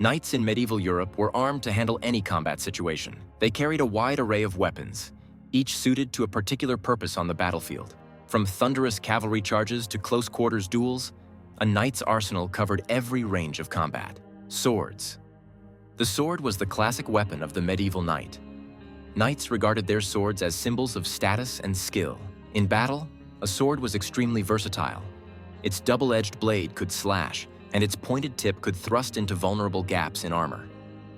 Knights in medieval Europe were armed to handle any combat situation. They carried a wide array of weapons, each suited to a particular purpose on the battlefield. From thunderous cavalry charges to close-quarters duels, a knight's arsenal covered every range of combat. Swords. The sword was the classic weapon of the medieval knight. Knights regarded their swords as symbols of status and skill. In battle, a sword was extremely versatile. Its double-edged blade could slash, and its pointed tip could thrust into vulnerable gaps in armor.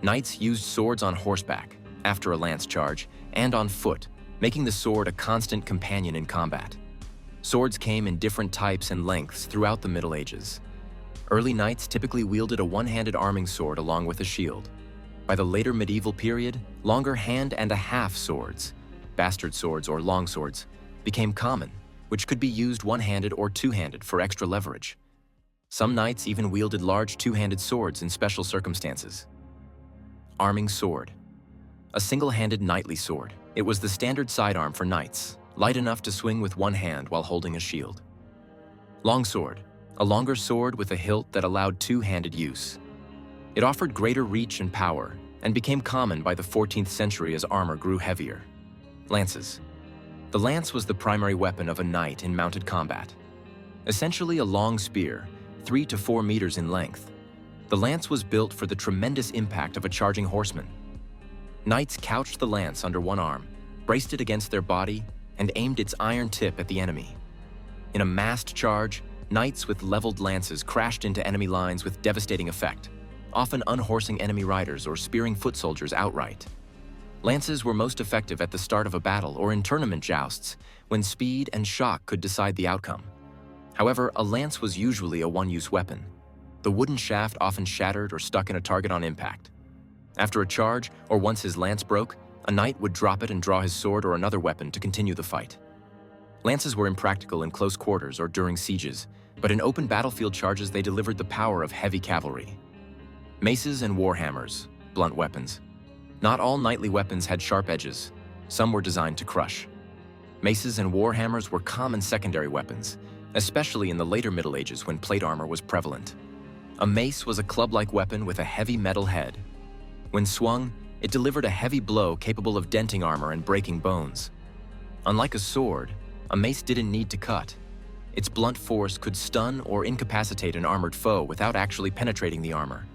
Knights used swords on horseback, after a lance charge, and on foot, making the sword a constant companion in combat. Swords came in different types and lengths throughout the Middle Ages. Early knights typically wielded a one-handed arming sword along with a shield. By the later medieval period, longer hand-and-a-half swords, bastard swords or longswords, became common, which could be used one-handed or two-handed for extra leverage. Some knights even wielded large two-handed swords in special circumstances. Arming sword. A single-handed knightly sword. It was the standard sidearm for knights, light enough to swing with one hand while holding a shield. Longsword. A longer sword with a hilt that allowed two-handed use. It offered greater reach and power, and became common by the 14th century as armor grew heavier. Lances. The lance was the primary weapon of a knight in mounted combat. Essentially a long spear, 3 to 4 meters in length. The lance was built for the tremendous impact of a charging horseman. Knights couched the lance under one arm, braced it against their body, and aimed its iron tip at the enemy. In a massed charge, knights with leveled lances crashed into enemy lines with devastating effect, often unhorsing enemy riders or spearing foot soldiers outright. Lances were most effective at the start of a battle or in tournament jousts, when speed and shock could decide the outcome. However, a lance was usually a one-use weapon. The wooden shaft often shattered or stuck in a target on impact. After a charge, or once his lance broke, a knight would drop it and draw his sword or another weapon to continue the fight. Lances were impractical in close quarters or during sieges, but in open battlefield charges they delivered the power of heavy cavalry. Maces and warhammers, blunt weapons. Not all knightly weapons had sharp edges. Some were designed to crush. Maces and warhammers were common secondary weapons, especially in the later Middle Ages when plate armor was prevalent. A mace was a club-like weapon with a heavy metal head. When swung, it delivered a heavy blow capable of denting armor and breaking bones. Unlike a sword, a mace didn't need to cut. Its blunt force could stun or incapacitate an armored foe without actually penetrating the armor.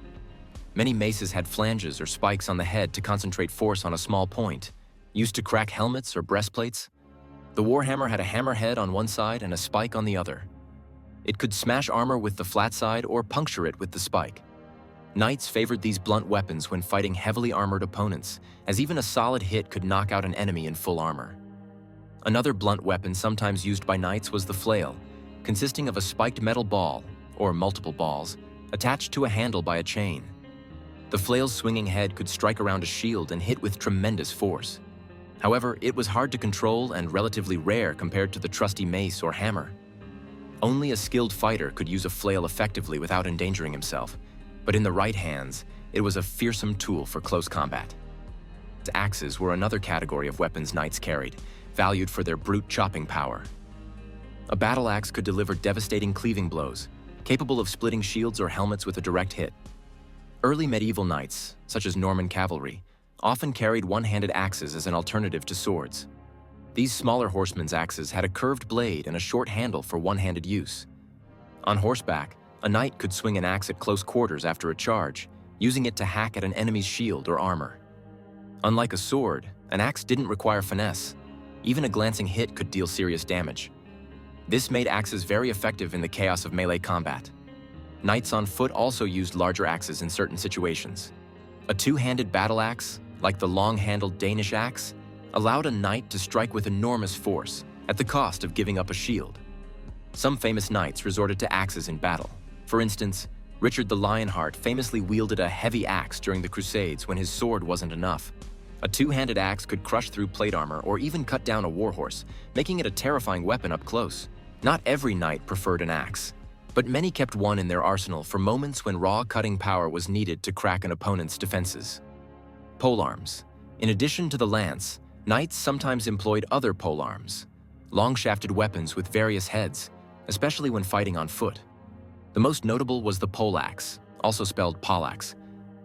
Many maces had flanges or spikes on the head to concentrate force on a small point, used to crack helmets or breastplates. The warhammer had a hammer head on one side and a spike on the other. It could smash armor with the flat side or puncture it with the spike. Knights favored these blunt weapons when fighting heavily armored opponents, as even a solid hit could knock out an enemy in full armor. Another blunt weapon sometimes used by knights was the flail, consisting of a spiked metal ball, or multiple balls, attached to a handle by a chain. The flail's swinging head could strike around a shield and hit with tremendous force. However, it was hard to control and relatively rare compared to the trusty mace or hammer. Only a skilled fighter could use a flail effectively without endangering himself, but in the right hands, it was a fearsome tool for close combat. Axes were another category of weapons knights carried, valued for their brute chopping power. A battle axe could deliver devastating cleaving blows, capable of splitting shields or helmets with a direct hit. Early medieval knights, such as Norman cavalry, often carried one-handed axes as an alternative to swords. These smaller horsemen's axes had a curved blade and a short handle for one-handed use. On horseback, a knight could swing an axe at close quarters after a charge, using it to hack at an enemy's shield or armor. Unlike a sword, an axe didn't require finesse. Even a glancing hit could deal serious damage. This made axes very effective in the chaos of melee combat. Knights on foot also used larger axes in certain situations. A two-handed battle axe, like the long-handled Danish axe, allowed a knight to strike with enormous force at the cost of giving up a shield. Some famous knights resorted to axes in battle. For instance, Richard the Lionheart famously wielded a heavy axe during the Crusades when his sword wasn't enough. A two-handed axe could crush through plate armor or even cut down a warhorse, making it a terrifying weapon up close. Not every knight preferred an axe, but many kept one in their arsenal for moments when raw cutting power was needed to crack an opponent's defenses. Polearms. In addition to the lance, knights sometimes employed other polearms, long-shafted weapons with various heads, especially when fighting on foot. The most notable was the poleaxe, also spelled poleaxe.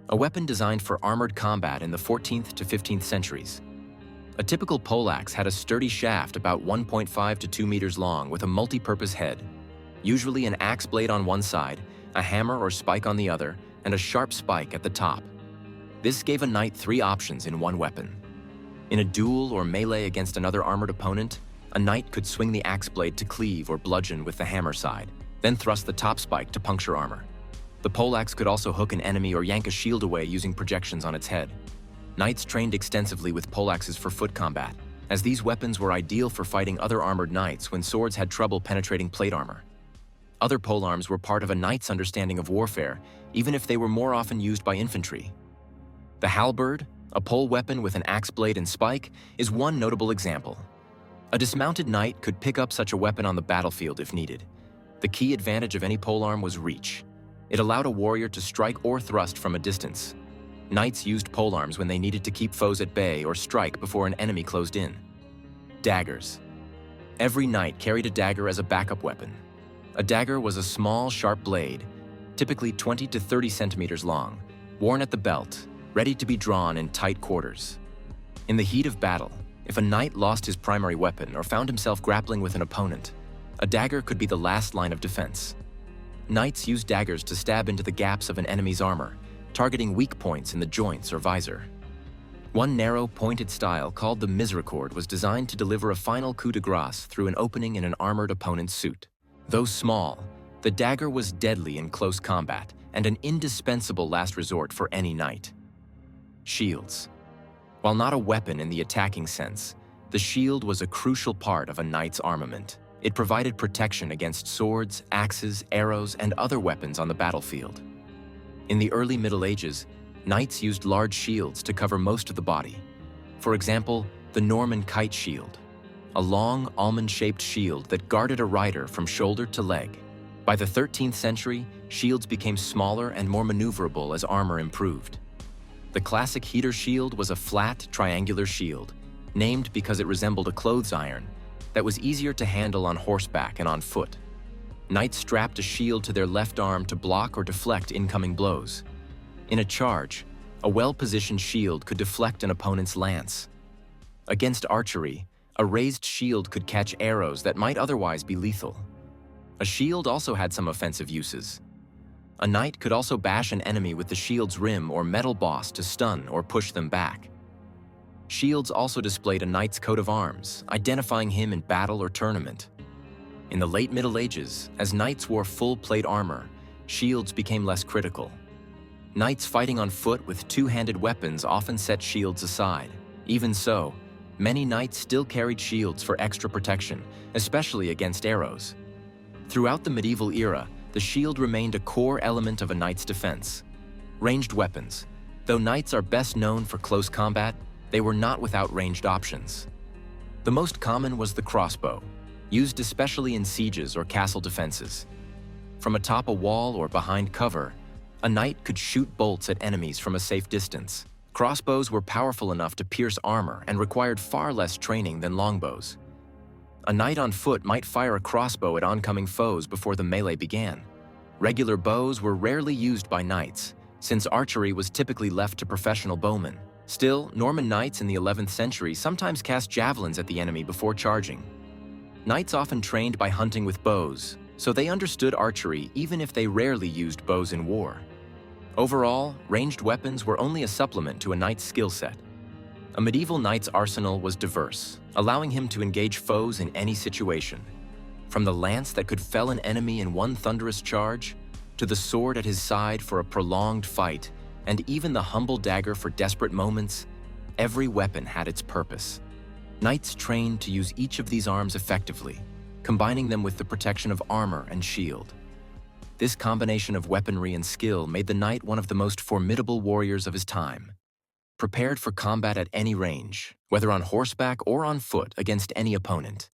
a weapon designed for armored combat in the 14th to 15th centuries. A typical poleaxe had a sturdy shaft about 1.5 to 2 meters long with a multi-purpose head, usually an axe blade on one side, a hammer or spike on the other, and a sharp spike at the top. This gave a knight 3 options in one weapon. In a duel or melee against another armored opponent, a knight could swing the axe blade to cleave or bludgeon with the hammer side, then thrust the top spike to puncture armor. The poleaxe could also hook an enemy or yank a shield away using projections on its head. Knights trained extensively with poleaxes for foot combat, as these weapons were ideal for fighting other armored knights when swords had trouble penetrating plate armor. Other polearms were part of a knight's understanding of warfare, even if they were more often used by infantry. The halberd, a pole weapon with an axe blade and spike, is one notable example. A dismounted knight could pick up such a weapon on the battlefield if needed. The key advantage of any polearm was reach. It allowed a warrior to strike or thrust from a distance. Knights used polearms when they needed to keep foes at bay or strike before an enemy closed in. Daggers. Every knight carried a dagger as a backup weapon. A dagger was a small, sharp blade, typically 20 to 30 centimeters long, worn at the belt, ready to be drawn in tight quarters. In the heat of battle, if a knight lost his primary weapon or found himself grappling with an opponent, a dagger could be the last line of defense. Knights used daggers to stab into the gaps of an enemy's armor, targeting weak points in the joints or visor. One narrow, pointed style called the misericord was designed to deliver a final coup de grace through an opening in an armored opponent's suit. Though small, the dagger was deadly in close combat and an indispensable last resort for any knight. Shields. While not a weapon in the attacking sense, the shield was a crucial part of a knight's armament. It provided protection against swords, axes, arrows, and other weapons on the battlefield. In the early Middle Ages, knights used large shields to cover most of the body. For example, the Norman kite shield, a long, almond-shaped shield that guarded a rider from shoulder to leg. By the 13th century, shields became smaller and more maneuverable as armor improved. The classic heater shield was a flat, triangular shield, named because it resembled a clothes iron, that was easier to handle on horseback and on foot. Knights strapped a shield to their left arm to block or deflect incoming blows. In a charge, a well-positioned shield could deflect an opponent's lance. Against archery, a raised shield could catch arrows that might otherwise be lethal. A shield also had some offensive uses. A knight could also bash an enemy with the shield's rim or metal boss to stun or push them back. Shields also displayed a knight's coat of arms, identifying him in battle or tournament. In the late Middle Ages, as knights wore full plate armor, shields became less critical. Knights fighting on foot with two-handed weapons often set shields aside. Even so, many knights still carried shields for extra protection, especially against arrows. Throughout the medieval era, the shield remained a core element of a knight's defense. Ranged weapons. Though knights are best known for close combat, they were not without ranged options. The most common was the crossbow, used especially in sieges or castle defenses. From atop a wall or behind cover, a knight could shoot bolts at enemies from a safe distance. Crossbows were powerful enough to pierce armor and required far less training than longbows. A knight on foot might fire a crossbow at oncoming foes before the melee began. Regular bows were rarely used by knights, since archery was typically left to professional bowmen. Still, Norman knights in the 11th century sometimes cast javelins at the enemy before charging. Knights often trained by hunting with bows, so they understood archery even if they rarely used bows in war. Overall, ranged weapons were only a supplement to a knight's skill set. A medieval knight's arsenal was diverse, allowing him to engage foes in any situation. From the lance that could fell an enemy in one thunderous charge, to the sword at his side for a prolonged fight, and even the humble dagger for desperate moments, every weapon had its purpose. Knights trained to use each of these arms effectively, combining them with the protection of armor and shield. This combination of weaponry and skill made the knight one of the most formidable warriors of his time, prepared for combat at any range, whether on horseback or on foot against any opponent.